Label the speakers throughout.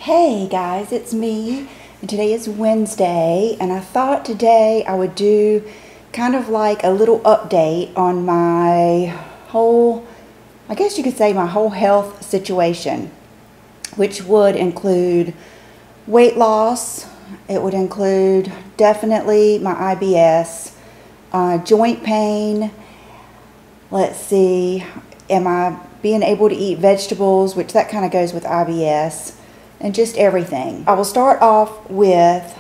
Speaker 1: Hey guys, it's me, and today is Wednesday, and I thought today I would do kind of like a little update on my whole, I guess you could say my whole health situation, which would include weight loss. It would include definitely my IBS, joint pain. Let's see, am I being able to eat vegetables, which that kind of goes with IBS. And just everything. I will start off with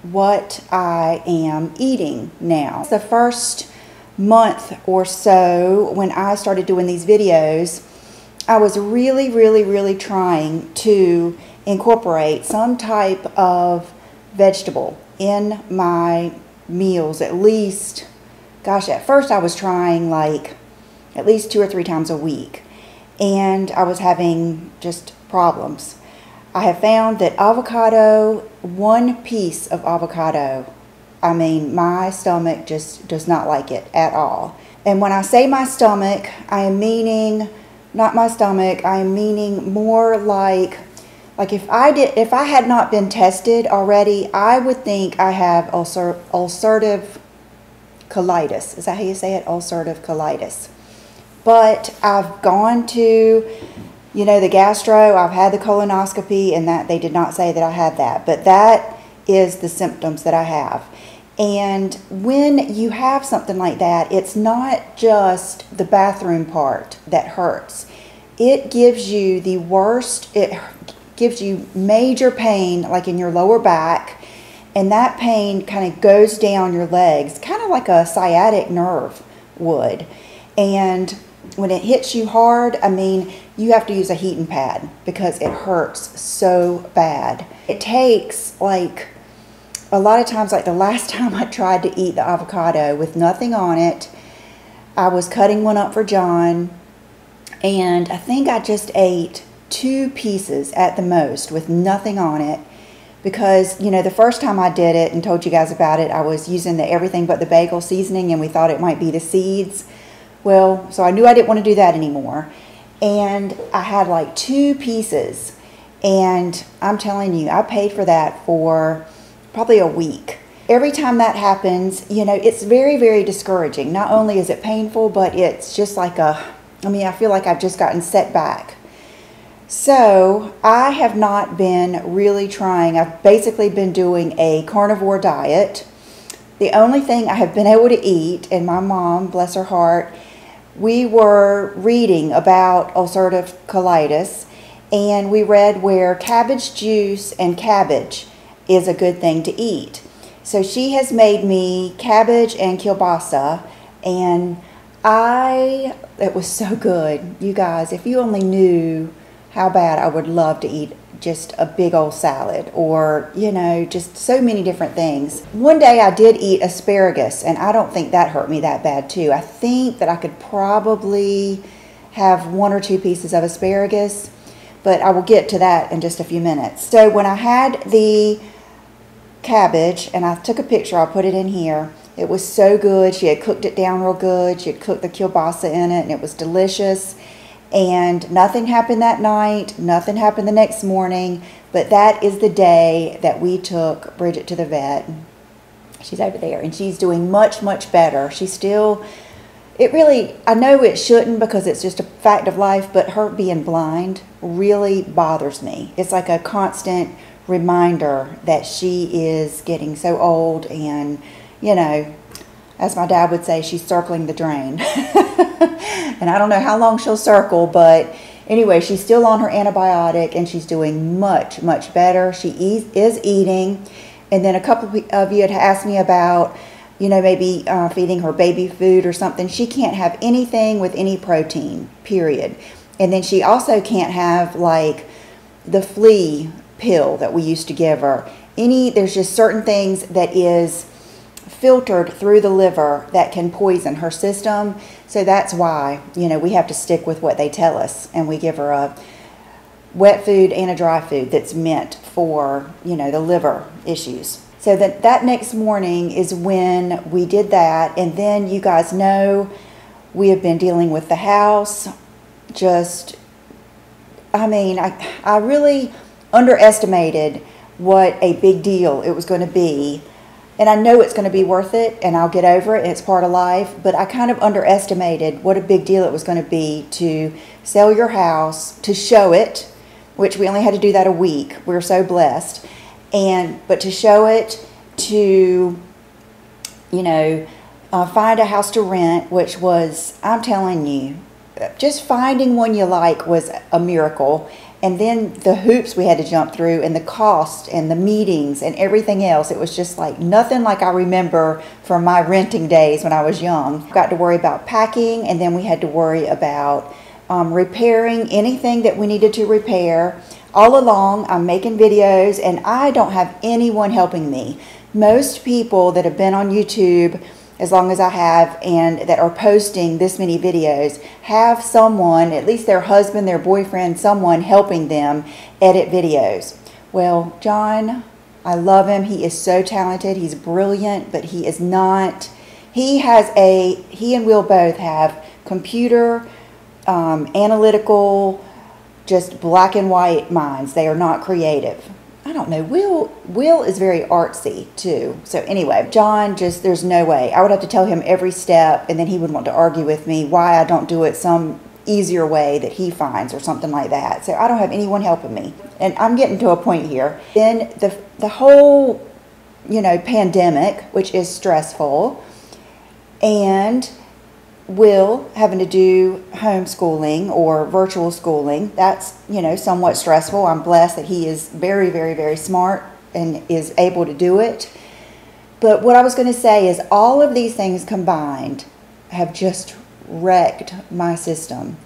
Speaker 1: what I am eating now. The first month or so when I started doing these videos, I was really trying to incorporate some type of vegetable in my meals, at least, gosh, at first I was trying like at least 2 or 3 times a week, and I was having just problems. I have found that avocado, one piece of avocado, I mean, my stomach just does not like it at all. And when I say my stomach, I am meaning not my stomach, I am meaning more like if I had not been tested already, I would think I have ulcerative colitis. Is that how you say it? Ulcerative colitis. But I've gone to, you know, the gastro, I've had the colonoscopy, and that they did not say that I had that. But that is the symptoms that I have. And when you have something like that, it's not just the bathroom part that hurts. It gives you the worst, it gives you major pain, like in your lower back, and that pain kind of goes down your legs, kind of like a sciatic nerve would. And when it hits you hard, I mean, you have to use a heating pad because it hurts so bad. It takes like a lot of times, like the last time I tried to eat the avocado with nothing on it, I was cutting one up for John, and I think I just ate 2 pieces at the most with nothing on it because, you know, the first time I did it and told you guys about it, I was using the everything but the bagel seasoning, and we thought it might be the seeds. Well, so I knew I didn't want to do that anymore. And I had like 2 pieces. And I'm telling you, I paid for that for probably a week. Every time that happens, you know, it's very discouraging. Not only is it painful, but it's just like I feel like I've just gotten set back. So I have not been really trying. I've basically been doing a carnivore diet. The only thing I have been able to eat, and my mom, bless her heart, we were reading about ulcerative colitis, and we read where cabbage juice and cabbage is a good thing to eat. So she has made me cabbage and kielbasa, and it was so good. You guys, if you only knew how bad I would love to eat just a big old salad, or, you know, just so many different things. One day I did eat asparagus, and I don't think that hurt me that bad too. I think that I could probably have 1 or 2 pieces of asparagus, but I will get to that in just a few minutes. So when I had the cabbage, and I took a picture, I'll put it in here, it was so good. She had cooked it down real good. She had cooked the kielbasa in it, and it was delicious. And nothing happened that night, nothing happened the next morning, but that is the day that we took Bridget to the vet. She's over there, and she's doing much better. She's still, I know it shouldn't because it's just a fact of life, but her being blind really bothers me. It's like a constant reminder that she is getting so old, and, you know, as my dad would say, she's circling the drain. And I don't know how long she'll circle, but anyway, she's still on her antibiotic, and she's doing much better. She is eating. And then a couple of you had asked me about, you know, maybe feeding her baby food or something. She can't have anything with any protein, period. And then she also can't have like the flea pill that we used to give her. There's just certain things that is filtered through the liver that can poison her system. So that's why, you know, we have to stick with what they tell us, and we give her a wet food and a dry food that's meant for, you know, the liver issues. So that next morning is when we did that. And then, you guys know, we have been dealing with the house. I really underestimated what a big deal it was going to be. And I know it's going to be worth it, and I'll get over it, and it's part of life, but I kind of underestimated what a big deal it was going to be to sell your house, to show it, which we only had to do that a week. We were so blessed. But to show it, to, find a house to rent, which was, I'm telling you, just finding one you like was a miracle. And then the hoops we had to jump through, and the cost and the meetings and everything else. It was just like nothing like I remember from my renting days when I was young. Got to worry about packing, and then we had to worry about repairing anything that we needed to repair. All along, I'm making videos, and I don't have anyone helping me. Most people that have been on YouTube as long as I have, and that are posting this many videos, have someone, at least their husband, their boyfriend, someone helping them edit videos. Well, John, I love him. He is so talented. He's brilliant, but he is not, he and Will both have computer, analytical, just black and white minds. They are not creative. I don't know, Will is very artsy too. So anyway, John, there's no way. I would have to tell him every step, and then he would want to argue with me why I don't do it some easier way that he finds or something like that. So I don't have anyone helping me. And I'm getting to a point here. Then the whole, pandemic, which is stressful, and Will having to do homeschooling or virtual schooling. That's, somewhat stressful. I'm blessed that he is very, very, very smart and is able to do it. But what I was going to say is all of these things combined have just wrecked my system.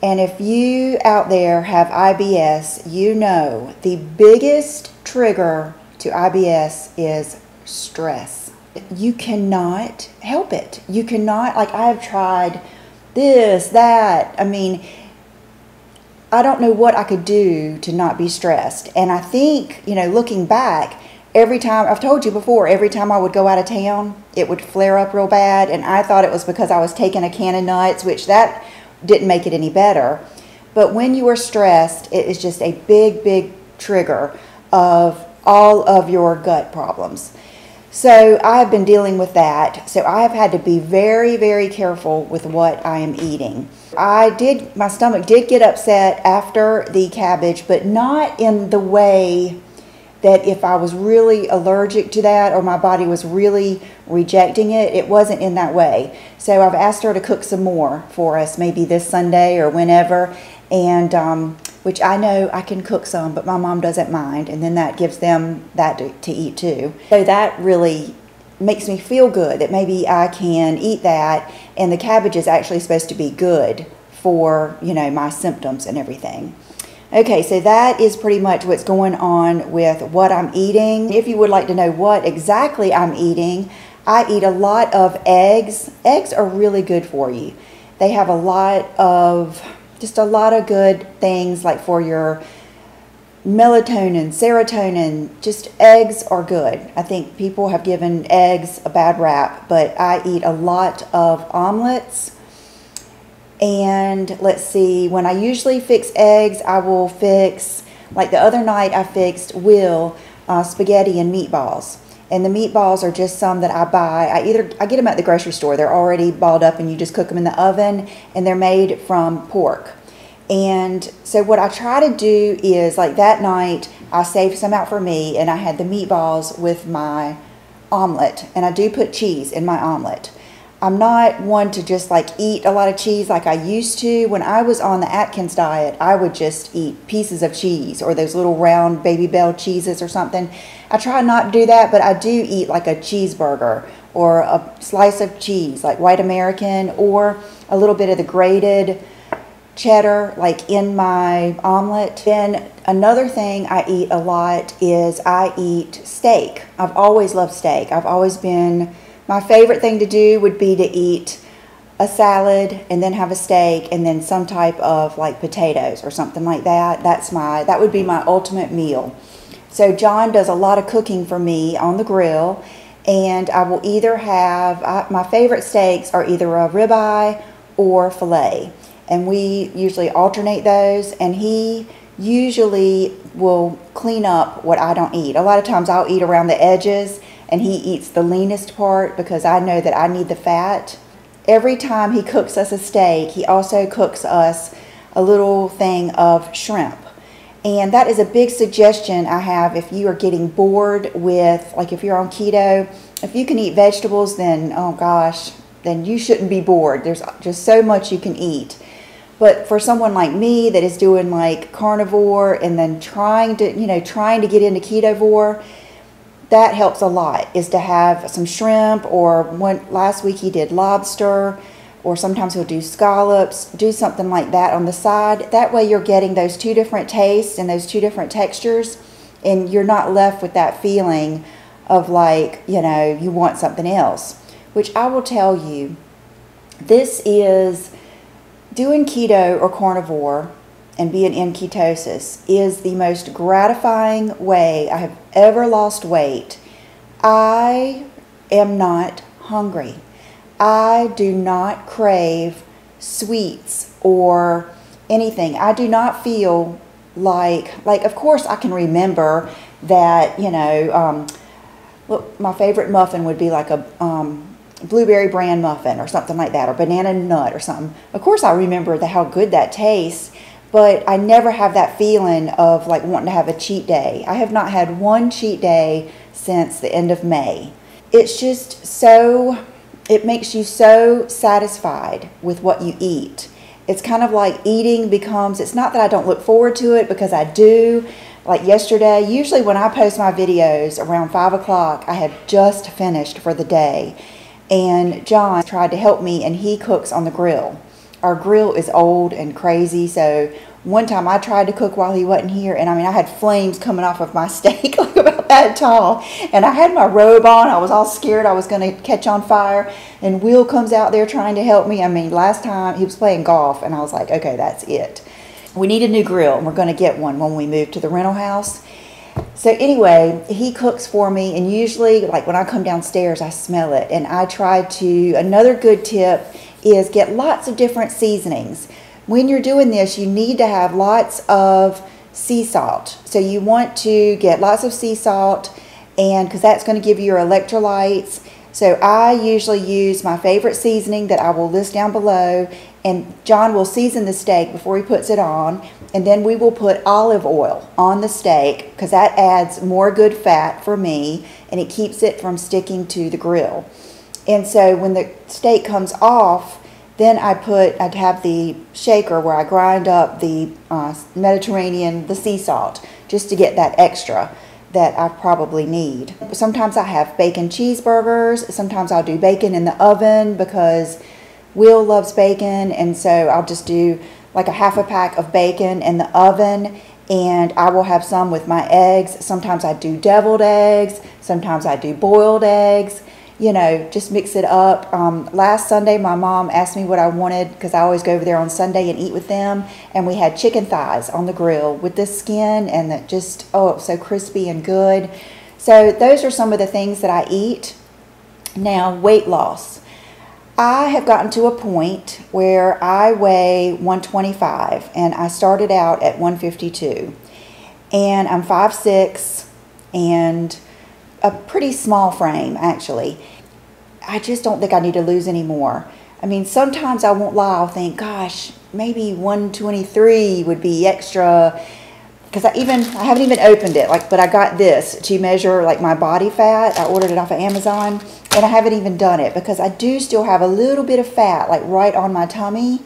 Speaker 1: And if you out there have IBS, you know the biggest trigger to IBS is stress. You cannot help it. You cannot, I have tried this, that. I mean, I don't know what I could do to not be stressed. And I think, looking back, every time, I've told you before, every time I would go out of town, it would flare up real bad. And I thought it was because I was taking a can of nuts, which that didn't make it any better. But when you are stressed, it is just a big, big trigger of all of your gut problems. So I have been dealing with that. So I have had to be very, very careful with what I am eating. My stomach did get upset after the cabbage, but not in the way that if I was really allergic to that or my body was really rejecting it, it wasn't in that way. So I've asked her to cook some more for us, maybe this Sunday or whenever, and which I know I can cook some, but my mom doesn't mind, and then that gives them that to eat too. So that really makes me feel good that maybe I can eat that, and the cabbage is actually supposed to be good for, my symptoms and everything. Okay, so that is pretty much what's going on with what I'm eating. If you would like to know what exactly I'm eating, I eat a lot of eggs. Eggs are really good for you. They have a lot of good things like for your melatonin, serotonin. Just eggs are good. I think people have given eggs a bad rap, but I eat a lot of omelets. And let's see, when I usually fix eggs, I will fix, like the other night I fixed Will spaghetti and meatballs. And the meatballs are just some that I buy. I get them at the grocery store. They're already balled up and you just cook them in the oven, and they're made from pork. And so what I try to do is, like that night, I saved some out for me, and I had the meatballs with my omelet. And I do put cheese in my omelet. I'm not one to just eat a lot of cheese like I used to. When I was on the Atkins diet, I would just eat pieces of cheese or those little round Baby Bell cheeses or something. I try not to do that, but I do eat like a cheeseburger or a slice of cheese, like white American, or a little bit of the grated cheddar like in my omelet. Then another thing I eat a lot is I eat steak. I've always loved steak. My favorite thing to do would be to eat a salad and then have a steak and then some type of potatoes or something like that. That would be my ultimate meal. So John does a lot of cooking for me on the grill, and I will either have, my favorite steaks are either a ribeye or filet. And we usually alternate those, and he usually will clean up what I don't eat. A lot of times I'll eat around the edges and he eats the leanest part because I know that I need the fat. Every time he cooks us a steak, he also cooks us a little thing of shrimp. And that is a big suggestion I have if you are getting bored with, like if you're on keto, if you can eat vegetables, then oh gosh, then you shouldn't be bored. There's just so much you can eat. But for someone like me that is doing like carnivore and then trying to get into ketovore, that helps a lot, is to have some shrimp, or last week he did lobster, or sometimes he'll do scallops, do something like that on the side. That way you're getting those two different tastes and those two different textures, and you're not left with that feeling of like, you want something else. Which I will tell you, this is, doing keto or carnivore and being in ketosis is the most gratifying way I have ever lost weight. I am not hungry. I do not crave sweets or anything. I do not feel like of course I can remember that, look, my favorite muffin would be like a blueberry bran muffin or something like that, or banana nut or something. Of course I remember how good that tastes, but I never have that feeling of like wanting to have a cheat day. I have not had one cheat day since the end of May. It's just so, it makes you so satisfied with what you eat. It's kind of like eating becomes, it's not that I don't look forward to it, because I do. Like yesterday, usually when I post my videos around 5 o'clock, I have just finished for the day. And John tried to help me, and he cooks on the grill. Our grill is old and crazy, so one time I tried to cook while he wasn't here, and I had flames coming off of my steak like about that tall, and I had my robe on. I was all scared I was going to catch on fire, and Will comes out there trying to help me. Last time he was playing golf, and I was like, okay, that's it. We need a new grill, and we're going to get one when we move to the rental house. So anyway, he cooks for me, and usually like when I come downstairs I smell it, and I try to, another good tip is get lots of different seasonings. When you're doing this, you need to have lots of sea salt. So you want to get lots of sea salt, and because that's going to give you your electrolytes. So I usually use my favorite seasoning that I will list down below, and John will season the steak before he puts it on, and then we will put olive oil on the steak because that adds more good fat for me, and it keeps it from sticking to the grill. And so when the steak comes off, then I'd have the shaker where I grind up the Mediterranean, the sea salt, just to get that extra that I probably need. Sometimes I have bacon cheeseburgers. Sometimes I'll do bacon in the oven because Will loves bacon, and so I'll just do like a half a pack of bacon in the oven, and I will have some with my eggs. Sometimes I do deviled eggs. Sometimes I do boiled eggs. Just mix it up. Last Sunday, my mom asked me what I wanted because I always go over there on Sunday and eat with them. And we had chicken thighs on the grill with the skin, and that just, oh, so crispy and good. So those are some of the things that I eat. Now, weight loss. I have gotten to a point where I weigh 125, and I started out at 152. And I'm 5'6", and a pretty small frame, actually. I just don't think I need to lose any more. Sometimes I won't lie, I'll think, gosh, maybe 123 would be extra, because I haven't even opened it, but I got this to measure like my body fat. I ordered it off of Amazon, and I haven't even done it because I do still have a little bit of fat like right on my tummy,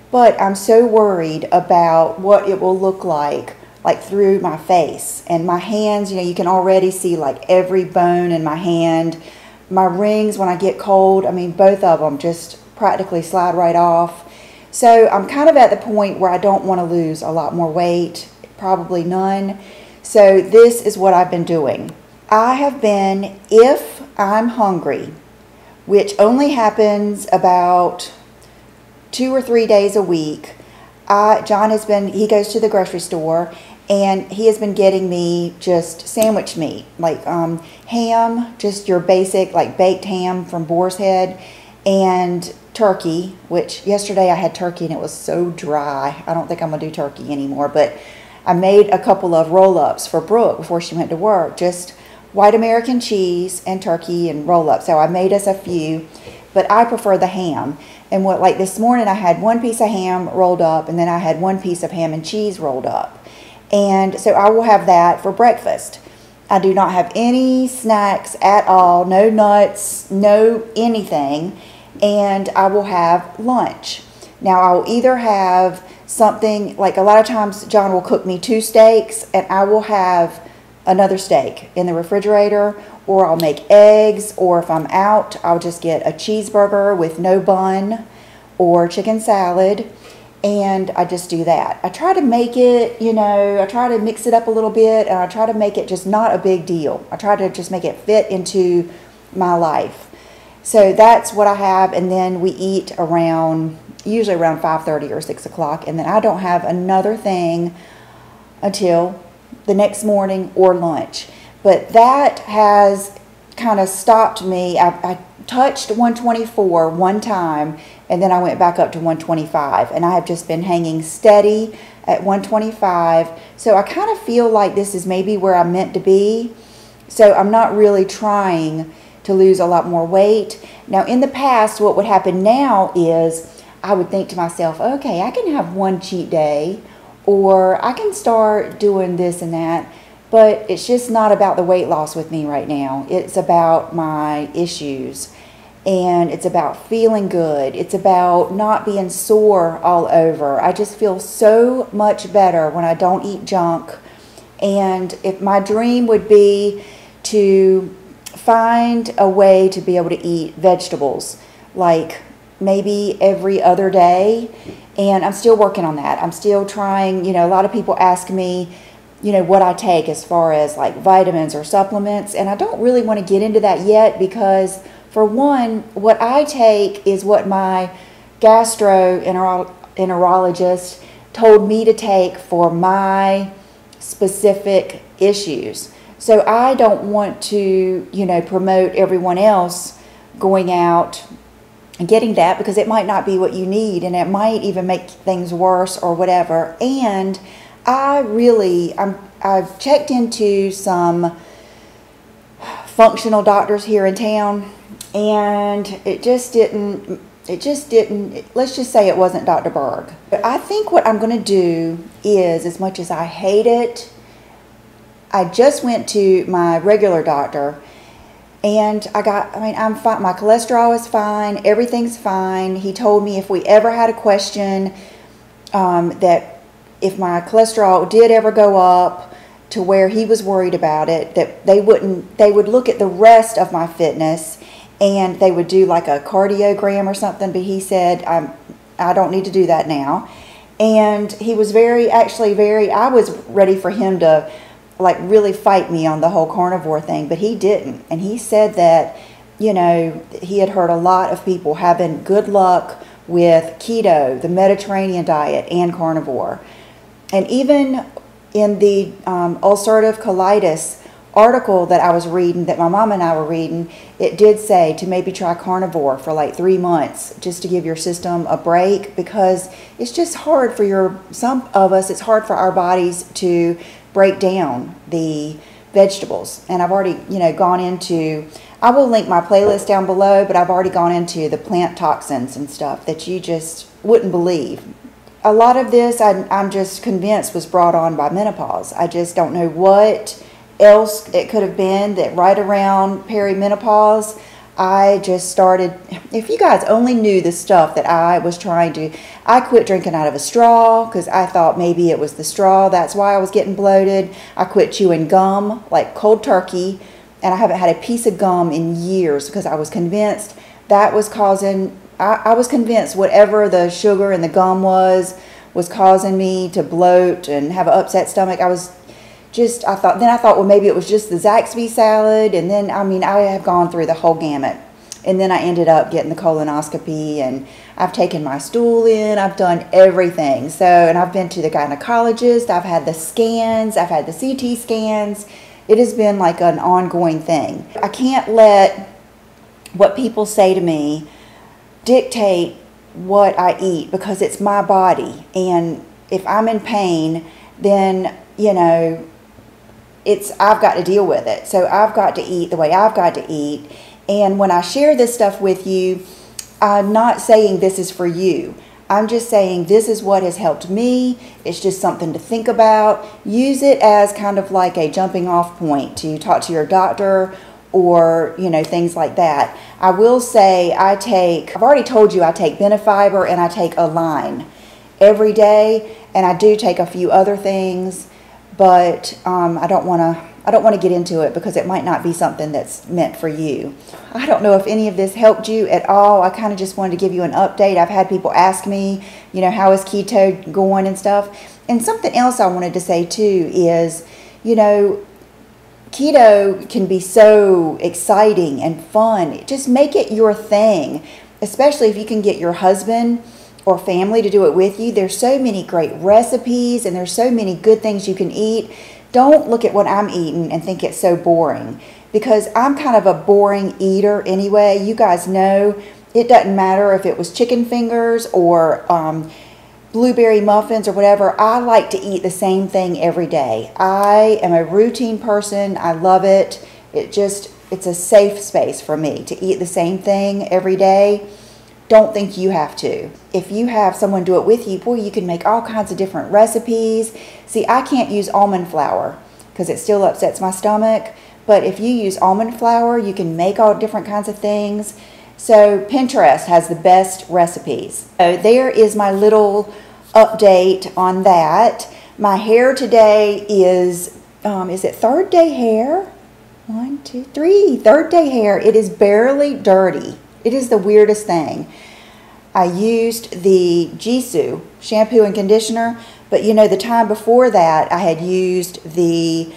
Speaker 1: but I'm so worried about what it will look like through my face and my hands. You can already see like every bone in my hand. My rings, when I get cold, both of them just practically slide right off. So I'm kind of at the point where I don't want to lose a lot more weight, probably none. So this is what I've been doing. I have been, if I'm hungry, which only happens about 2 or 3 days a week, John he goes to the grocery store, and he has been getting me just sandwich meat, like ham, just your basic like baked ham from Boar's Head, and turkey, which yesterday I had turkey and it was so dry. I don't think I'm going to do turkey anymore, but I made a couple of roll-ups for Brooke before she went to work, just white American cheese and turkey and roll-ups. So I made us a few, but I prefer the ham. And like this morning, I had one piece of ham rolled up, and then I had one piece of ham and cheese rolled up. And so I will have that for breakfast. I do not have any snacks at all, no nuts, no anything, and I will have lunch. Now, I will either have something, like a lot of times John will cook me 2 steaks, and I will have another steak in the refrigerator, or I'll make eggs, or if I'm out, I'll just get a cheeseburger with no bun or chicken salad, and I just do that. I try to make it, you know, I try to mix it up a little bit, and I try to make it just not a big deal. I try to just make it fit into my life. So that's what I have, and then we eat usually around 5:30 or 6 o'clock, and then I don't have another thing until the next morning or lunch. But that has kind of stopped me. I touched 124 one time, and then I went back up to 125, and I have just been hanging steady at 125. So I kind of feel like this is maybe where I'm meant to be. So I'm not really trying to lose a lot more weight. Now, in the past, what would happen now is I would think to myself, okay, I can have one cheat day, or I can start doing this and that. But it's just not about the weight loss with me right now. It's about my issues, and it's about feeling good. It's about not being sore all over. I just feel so much better when I don't eat junk. And if my dream would be to find a way to be able to eat vegetables, like maybe every other day, and I'm still working on that. I'm still trying, you know, a lot of people ask me, you know, what I take as far as like vitamins or supplements, and I don't really want to get into that yet because, for one, what I take is what my gastroenterologist told me to take for my specific issues. So I don't want to, you know, promote everyone else going out and getting that, because it might not be what you need, and it might even make things worse or whatever. And I've checked into some functional doctors here in town, and it just didn't, let's just say it wasn't Dr. Berg. But I think what I'm going to do is, as much as I hate it, I just went to my regular doctor, and I'm fine. My cholesterol is fine. Everything's fine. He told me if we ever had a question, that if my cholesterol did ever go up to where he was worried about it, that they would look at the rest of my fitness, and they would do like a cardiogram or something. But he said, I don't need to do that now. And he was I was ready for him to like really fight me on the whole carnivore thing, but he didn't. And he said that, you know, he had heard a lot of people having good luck with keto, the Mediterranean diet, and carnivore. And even in the ulcerative colitis article that I was reading, that my mom and I were reading, it did say to maybe try carnivore for like 3 months, just to give your system a break, because it's just hard for some of us, it's hard for our bodies to break down the vegetables. And I've already, you know, gone into, I will link my playlist down below, but I've already gone into the plant toxins and stuff that you just wouldn't believe. A lot of this, I'm just convinced, was brought on by menopause. I just don't know what else it could have been, that right around perimenopause, I just started, if you guys only knew the stuff that I was trying to, I quit drinking out of a straw because I thought maybe it was the straw, that's why I was getting bloated. I quit chewing gum, like cold turkey, and I haven't had a piece of gum in years because I was convinced that was causing, I was convinced whatever the sugar in the gum was causing me to bloat and have an upset stomach. I thought, well, maybe it was just the Zaxby salad. And then, I mean, I have gone through the whole gamut. And then I ended up getting the colonoscopy, and I've taken my stool in. I've done everything. So, and I've been to the gynecologist. I've had the scans. I've had the CT scans. It has been like an ongoing thing. I can't let what people say to me dictate what I eat, because it's my body. And if I'm in pain then, you know, I've got to deal with it. So I've got to eat the way I've got to eat. And when I share this stuff with you, I'm not saying this is for you. I'm just saying this is what has helped me. It's just something to think about. Use it as kind of like a jumping off point to talk to your doctor or, you know, things like that. I will say I've already told you I take Benefiber and I take Align every day, and I do take a few other things, but I don't want to get into it because it might not be something that's meant for you. I don't know if any of this helped you at all. I kind of just wanted to give you an update. I've had people ask me, you know, how is keto going and stuff. And something else I wanted to say too is, you know, keto can be so exciting and fun. Just make it your thing, especially if you can get your husband or family to do it with you. There's so many great recipes and there's so many good things you can eat. Don't look at what I'm eating and think it's so boring, because I'm kind of a boring eater anyway. You guys know it doesn't matter if it was chicken fingers or blueberry muffins or whatever. I like to eat the same thing every day. I am a routine person. I love it. It's a safe space for me to eat the same thing every day. Don't think you have to. If you have someone do it with you, boy, you can make all kinds of different recipes. See, I can't use almond flour because it still upsets my stomach. But if you use almond flour, you can make all different kinds of things. So Pinterest has the best recipes. So there is my little update on that. My hair today is it third day hair? 1, 2, 3, third day hair. It is barely dirty. It is the weirdest thing. I used the Jisoo shampoo and conditioner, but you know, the time before that I had used the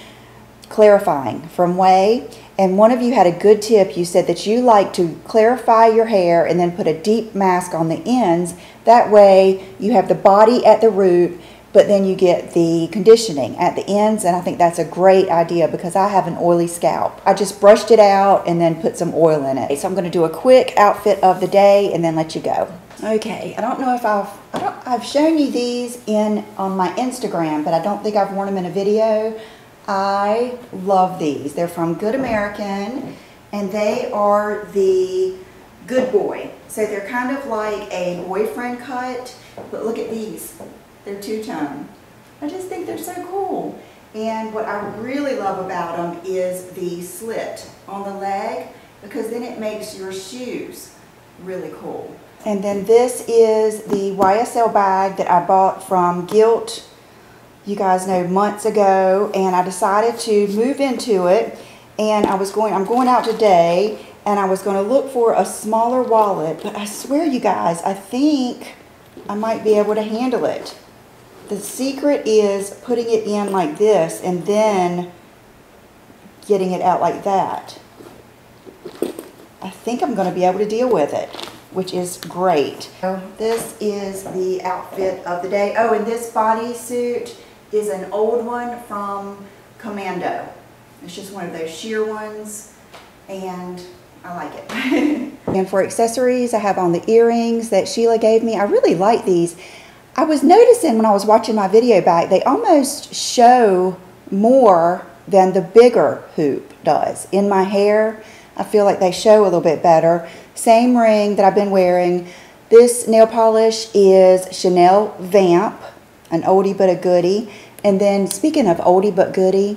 Speaker 1: clarifying from Way, and one of you had a good tip. You said that you like to clarify your hair and then put a deep mask on the ends. That way you have the body at the root, but then you get the conditioning at the ends, and I think that's a great idea because I have an oily scalp. I just brushed it out and then put some oil in it. So I'm going to do a quick outfit of the day and then let you go. Okay, I don't know if I've shown you these on my Instagram, but I don't think I've worn them in a video. I love these. They're from Good American, and they are the Good Boy. So they're kind of like a boyfriend cut, but look at these. They're two-tone. I just think they're so cool. And what I really love about them is the slit on the leg, because then it makes your shoes really cool. And then this is the YSL bag that I bought from Guilt, you guys know, months ago, and I decided to move into it. And I'm going out today, and I was going to look for a smaller wallet, but I swear, you guys, I think I might be able to handle it. The secret is putting it in like this and then getting it out like that. I think I'm going to be able to deal with it, which is great. So this is the outfit of the day. Oh, and this bodysuit is an old one from Commando. It's just one of those sheer ones, and I like it. And for accessories, I have on the earrings that Sheila gave me. I really like these. I was noticing when I was watching my video back, they almost show more than the bigger hoop does. In my hair, I feel like they show a little bit better. Same ring that I've been wearing. This nail polish is Chanel Vamp, an oldie but a goodie. And then speaking of oldie but goodie,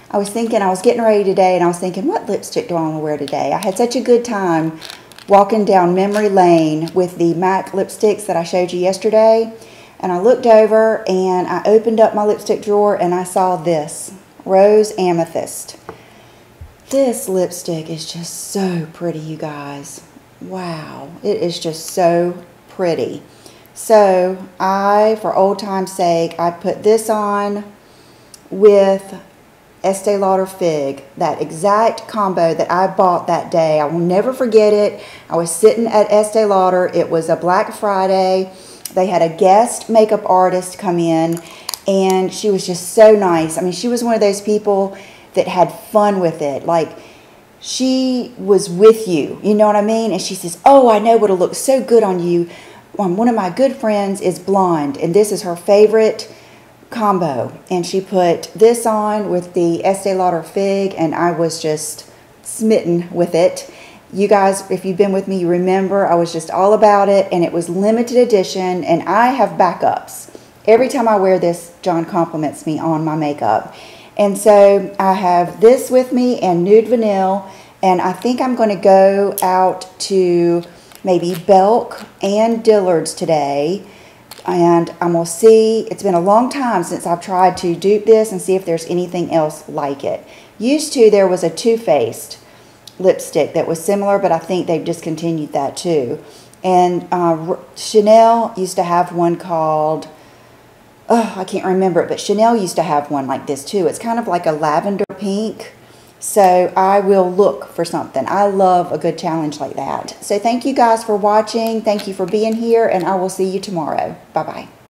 Speaker 1: I was getting ready today and I was thinking, what lipstick do I want to wear today? I had such a good time walking down memory lane with the MAC lipsticks that I showed you yesterday. And I looked over and I opened up my lipstick drawer and I saw this, Rose Amethyst. This lipstick is just so pretty, you guys. Wow, it is just so pretty. So for old time's sake, I put this on with Estee Lauder Fig, that exact combo that I bought that day. I will never forget it. I was sitting at Estee Lauder. It was a Black Friday. They had a guest makeup artist come in, and she was just so nice. I mean, she was one of those people that had fun with it. Like, she was with you, you know what I mean? And she says, oh, I know what'll look so good on you. One of my good friends is blonde, and this is her favorite combo, and she put this on with the Estee Lauder Fig, and I was just smitten with it. You guys, if you've been with me, you remember I was just all about it, and it was limited edition, and I have backups. Every time I wear this, John compliments me on my makeup. And so I have this with me and Nude Vanille, and I think I'm going to go out to maybe Belk and Dillard's today, and I'm going to see. It's been a long time since I've tried to dupe this and see if there's anything else like it. Used to, there was a Too Faced lipstick that was similar, but I think they've discontinued that too. And Chanel used to have one called, oh, I can't remember it, but Chanel used to have one like this too. It's kind of like a lavender pink. So I will look for something. I love a good challenge like that. So thank you guys for watching. Thank you for being here, and I will see you tomorrow. Bye-bye.